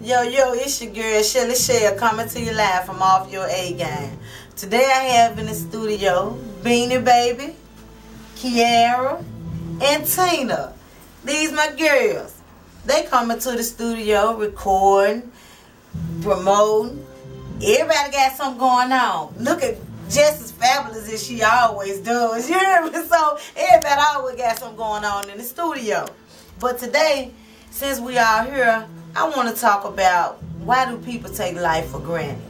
Yo, it's your girl, CHELLIE, coming to you live from Off Your A Game. Today I have in the studio, Beanie Baby, Kiara, and Tina. These my girls. They coming to the studio, recording, promoting. Everybody got something going on. Looking just as fabulous as she always does. You hear me? So everybody always got something going on in the studio. But today, since we are here, I want to talk about why do people take life for granted.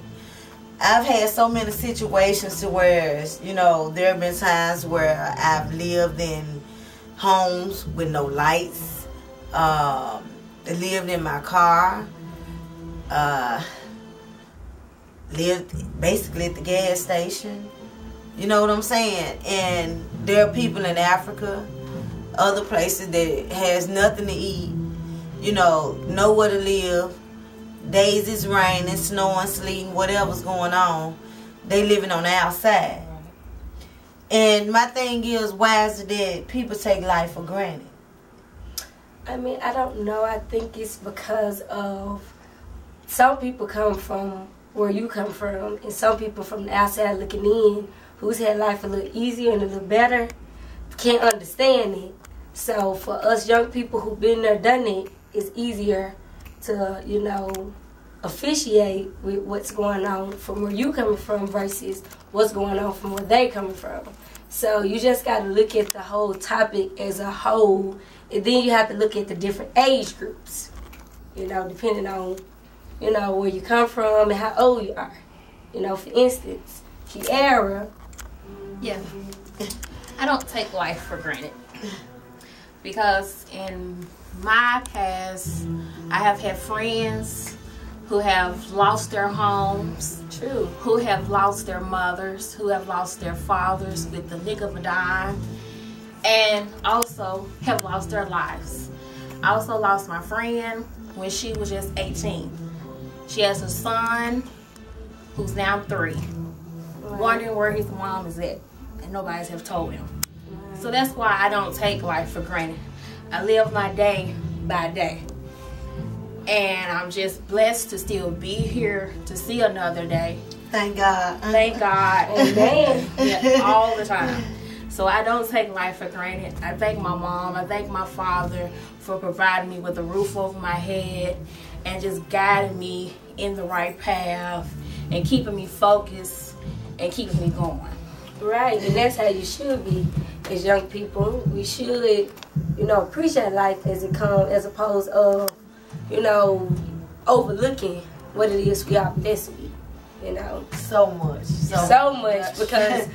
I've had so many situations to where, you know, there have been times where I've lived in homes with no lights, lived in my car, lived basically at the gas station. You know what I'm saying? And there are people in Africa, other places that has nothing to eat, you know, nowhere to live. Days it's raining, snowing, sleeting, whatever's going on. They living on the outside. And my thing is, why is it that people take life for granted? I mean, I don't know. I think it's because of some people come from where you come from, and some people from the outside looking in, who's had life a little easier and a little better, can't understand it. So for us young people who've been there, done it, it's easier to, you know, officiate with what's going on from where you coming from versus what's going on from where they coming from. So you just got to look at the whole topic as a whole, and then you have to look at the different age groups, you know, depending on, you know, where you come from and how old you are. You know, for instance, Kiara. Yeah, I don't take life for granted because in my past, I have had friends who have lost their homes, True. who have lost their mothers, who have lost their fathers with the nick of a dime, and also have lost their lives. I also lost my friend when she was just 18. She has a son who's now 3, wondering where his mom is at, and nobody's have told him. So that's why I don't take life for granted. I live my day by day. And I'm just blessed to still be here to see another day. Thank God. Thank God. Amen. Yeah, all the time. So I don't take life for granted. I thank my mom, I thank my father for providing me with a roof over my head and just guiding me in the right path and keeping me focused and keeping me going. Right, and that's how you should be as young people. We should, you know, appreciate life as it comes, as opposed of, you know, overlooking what it is we are blessed with, you know. So much. So much, because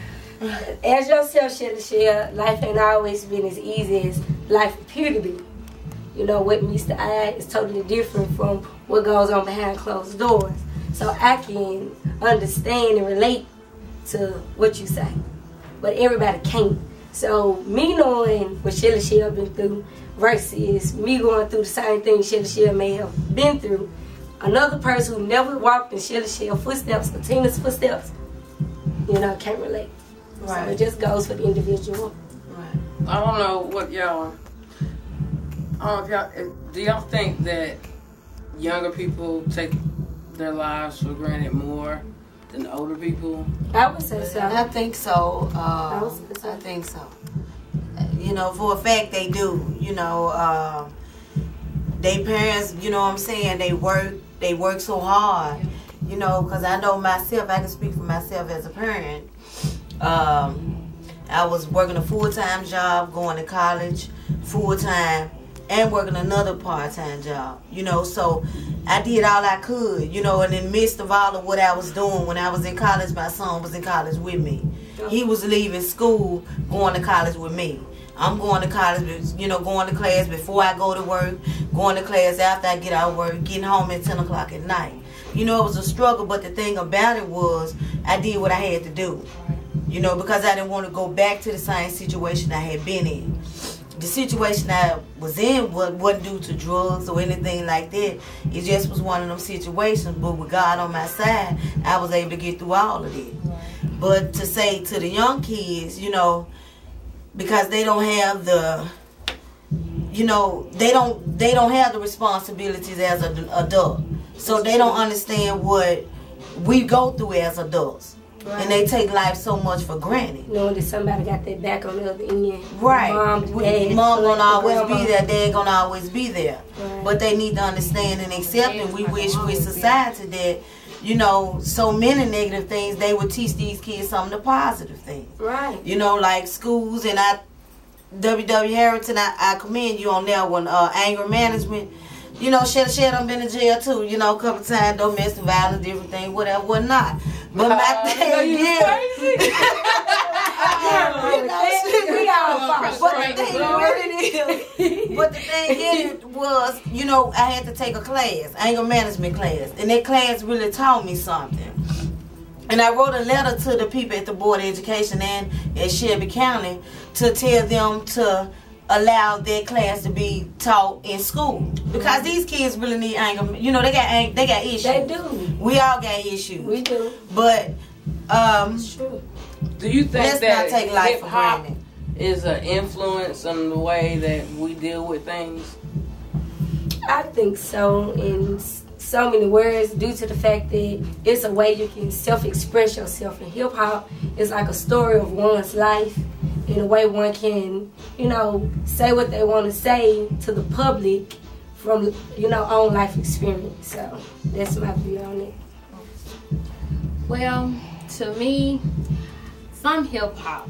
as yourself, CHELLIE, life ain't always been as easy as life appear to be. You know, what meets the eye is totally different from what goes on behind closed doors. So I can understand and relate to what you say, but everybody can't. So me knowing what CHELLIE been through versus me going through the same thing CHELLIE may have been through, another person who never walked in CHELLIE footsteps or Tina's footsteps, you know, can't relate. Right. So it just goes for the individual. Right. I don't know what y'all. Do y'all think that younger people take their lives for granted more than older people? I would say so. I think so. I think so. You know, for a fact they do. You know, they parents, you know what I'm saying, they work so hard. You know, because I know myself, I can speak for myself as a parent. I was working a full-time job, going to college full-time, and working another part-time job, you know, so I did all I could, you know, and in the midst of all of what I was doing, when I was in college, my son was in college with me. He was leaving school, going to college with me. I'm going to college, you know, going to class before I go to work, going to class after I get out of work, getting home at 10 o'clock at night. You know, it was a struggle, but the thing about it was I did what I had to do, you know, because I didn't want to go back to the same situation I had been in. The situation I was in wasn't due to drugs or anything like that. It just was one of them situations. But with God on my side, I was able to get through all of it. But to say to the young kids, you know, because they don't have the, you know, they don't have the responsibilities as an adult. So they don't understand what we go through as adults. Right. And they take life so much for granted. Knowing that somebody got their back on the other end. Right. Mom gonna always grandma. be there. Dad gonna always be there. Right. But they need to understand and accept. And we wish with society that, you know, so many negative things, they would teach these kids some of the positive things. Right. You know, like schools. And W.W. Harrington, I commend you on that one. Anger management. You know, Shell done been in jail too. You know, a couple times, domestic violence, different things, whatever, whatnot. But my thing is, but the thing is was, you know, I had to take a class, anger management class, and that class really taught me something. And I wrote a letter to the people at the Board of Education and at Shelby County to tell them to allow that class to be taught in school, because these kids really need anger. You know, they got issues. They do. We all got issues. We do. But It's true. Do you think let's that not take life for hip-hop granted is an influence on the way that we deal with things? I think so, in so many words, due to the fact that it's a way you can self-express yourself. And hip-hop is like a story of one's life, in a way one can, you know, say what they want to say to the public from, you know, own life experience. So that's my view on it. Well, to me, some hip-hop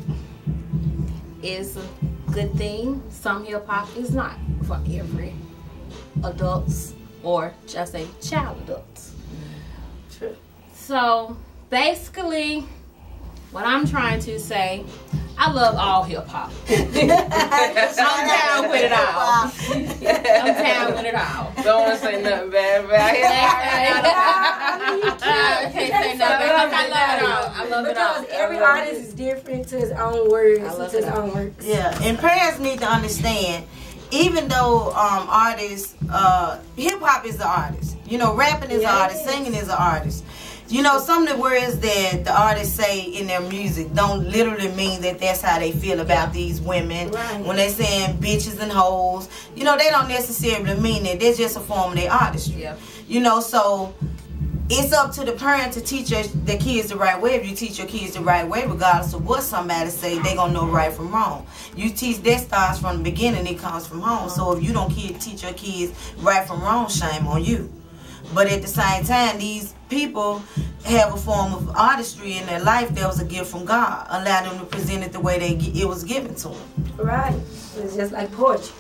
is a good thing. Some hip-hop is not for every adults, or just say child adults. True. So basically, what I'm trying to say, I love all hip hop. I'm down with it all. I'm down with it all. Don't want to say nothing bad about it. I can't say nothing. I love it all. I love it all. Because every artist is different to his own words, to his own works. Yeah, and parents need to understand, even though artists, hip hop is the artist. You know, rapping is an artist, singing is an artist. You know, some of the words that the artists say in their music don't literally mean that that's how they feel about these women. Right. When they're saying bitches and hoes, you know, they don't necessarily mean it. They're just a form of their artistry. Yeah. You know, so it's up to the parent to teach the kids the right way. If you teach your kids the right way, regardless of what somebody say, they're going to know right from wrong. You teach, that starts from the beginning, it comes from home. So if you don't teach your kids right from wrong, shame on you. But at the same time, these people have a form of artistry in their life that was a gift from God. Allow them to present it the way it was given to them. Right. It's just like poetry.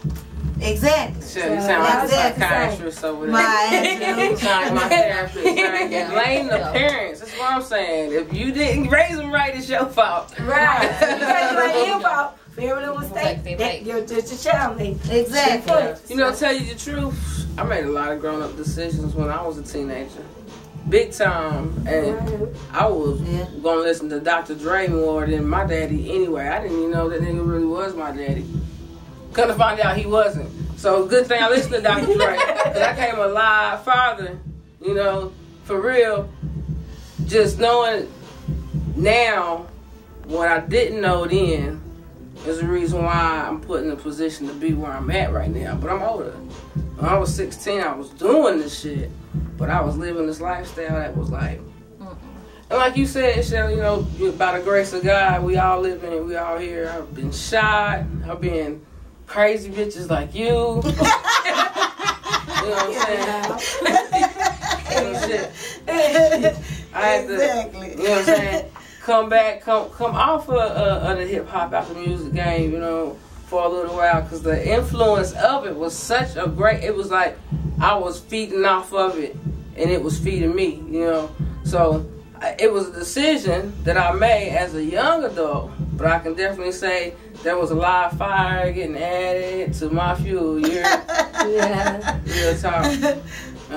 Exactly. Sure, you sound like a psychiatrist over there. You sound like my therapist. Blame the parents. That's what I'm saying. If you didn't raise them right, it's your fault. Right. Because you ain't your fault. For every little mistake, you're just a child. Exactly. You know, to tell you the truth, I made a lot of grown-up decisions when I was a teenager. Big time. And I was going to listen to Dr. Dre more than my daddy anyway. I didn't even know that nigga really was my daddy. Come to find out he wasn't. So good thing I listened to Dr. Dre. Because I came a lot farther, you know, for real. Just knowing now what I didn't know then is the reason why I'm put in a position to be where I'm at right now. But I'm older. When I was 16, I was doing this shit. But I was living this lifestyle that was like... And like you said, Shell, you know, by the grace of God, we all living, we all here. I've been shot. I've been crazy bitches like you. You know what I'm saying? I had to, you know what I'm saying? Come off of the hip hop after music game, you know, for a little while, because the influence of it was such a great. It was like I was feeding off of it, and it was feeding me, you know. So it was a decision that I made as a young adult, but I can definitely say there was a lot of fire getting added to my fuel. Yeah, real talk. And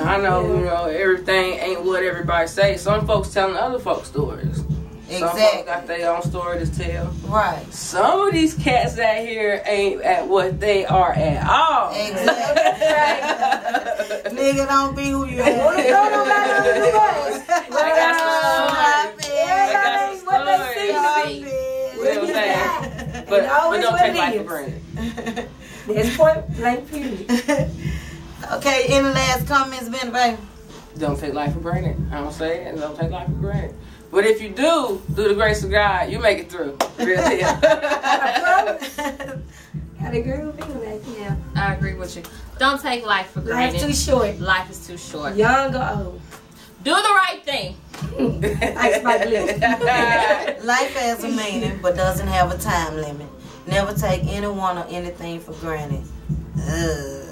I know, you know, everything ain't what everybody say. Some folks telling other folks stories. Some folks got their own story to tell. Right. Some of these cats out here ain't at what they are at all. Exactly. Nigga, don't be who you are. I got some stories. You know what I'm saying? But don't take life for granted. There's point blank period. Okay, any last comments, Ben, baby? Don't take life for granted. I don't say it, and don't take life for granted. But if you do, through the grace of God, you make it through. Really. Gotta agree with me on that. Yeah. I agree with you. Don't take life for granted. Life's too short. Life is too short. Young or old. Do the right thing. Like Spike Lee. Life has a meaning, but doesn't have a time limit. Never take anyone or anything for granted. Ugh.